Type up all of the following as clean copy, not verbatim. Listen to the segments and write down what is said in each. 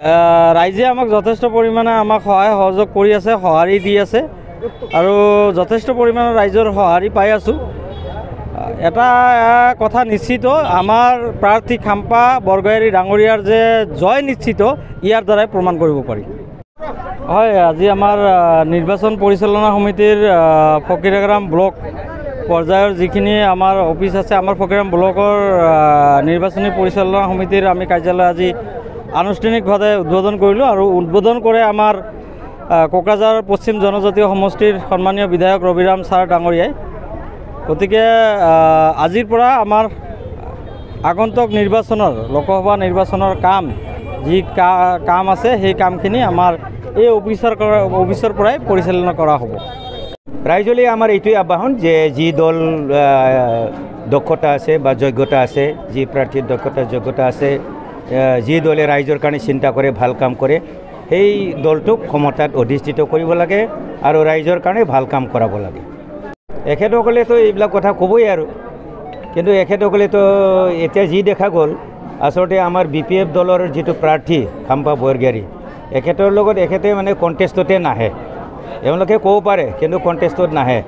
ৰাইজে আমাক যথেষ্ট পৰিমাণে আমাক সহায় সহযোগ কৰি আছে, সঁহাৰি দি আছে আৰু যথেষ্ট পৰিমাণৰ ৰাইজৰ সঁহাৰি পাই আছোঁ। এটা কথা নিশ্চিত, আমাৰ প্ৰাৰ্থী খাম্পা বৰগয়াৰী ডাঙৰীয়াৰ যে জয় নিশ্চিত, ইয়াৰ দ্বাৰাই প্ৰমাণ কৰিব পাৰি। হয়, আজি আমাৰ নিৰ্বাচন পৰিচালনা সমিতিৰ ফকীৰাগাম ব্লক পৰ্যায়ৰ যিখিনি আমাৰ অফিচ আছে, আমাৰ ফকীৰাগাম ব্লকৰ নিৰ্বাচনী পৰিচালনা সমিতিৰ আমি কাৰ্যালয় আজি আনুষ্ঠানিকভাৱে উদ্বোধন কৰিলোঁ আৰু উদ্বোধন কৰে আমাৰ কোকৰাঝাৰ পশ্চিম জনজাতীয় সমষ্টিৰ সন্মানীয় বিধায়ক ৰবিৰাম ছাৰ ডাঙৰীয়াই। গতিকে আজিৰ পৰা আমাৰ আগন্তুক নিৰ্বাচনৰ লোকসভা নিৰ্বাচনৰ যি কাম আছে সেই কামখিনি আমাৰ এই অফিচৰ পৰাই পৰিচালনা কৰা হ'ব। ৰাইজলৈ আমাৰ এইটোৱে আহ্বান যে যি দল দক্ষতা আছে বা যোগ্যতা আছে, যি প্ৰাৰ্থীৰ দক্ষতা যোগ্যতা আছে, যি দলে ৰাইজৰ কাৰণে চিন্তা কৰে, ভাল কাম কৰে, সেই দলটোক ক্ষমতাত অধিষ্ঠিত কৰিব লাগে আৰু ৰাইজৰ কাৰণে ভাল কাম কৰাব লাগে। এখেতসকলেতো এইবিলাক কথা ক'বই আৰু, কিন্তু এখেতসকলেতো এতিয়া যি দেখা গ'ল, আচলতে আমাৰ BPF দলৰ যিটো প্ৰাৰ্থী খাম্পা বৰগয়াৰী, এখেতৰ লগত এখেতে মানে কণ্টেষ্টতে নাহে। এওঁলোকে ক'ব পাৰে কিন্তু কণ্টেষ্টত নাহে।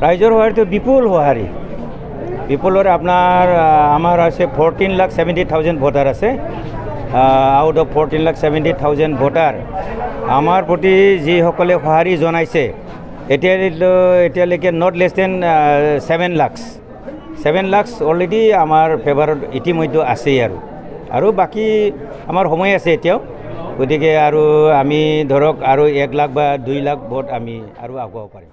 ৰাইজৰ সঁহাৰিটো বিপুল সঁহাৰি। বিপুলৰ আমাৰ আছে 14,70,000 ভোটাৰ আছে। আউট অফ 14,70,000 ভোটাৰ আমাৰ প্ৰতি যিসকলে সঁহাৰি জনাইছে, এতিয়ালৈকে not less than 7 lakh already আমাৰ ফেভাৰত ইতিমধ্যে আছেই আৰু বাকী আমাৰ সময় আছে এতিয়াও। গতিকে আৰু আমি ধৰক আৰু 1 লাখ বা 2 লাখ ভোট আমি আৰু আগুৱাব পাৰিম।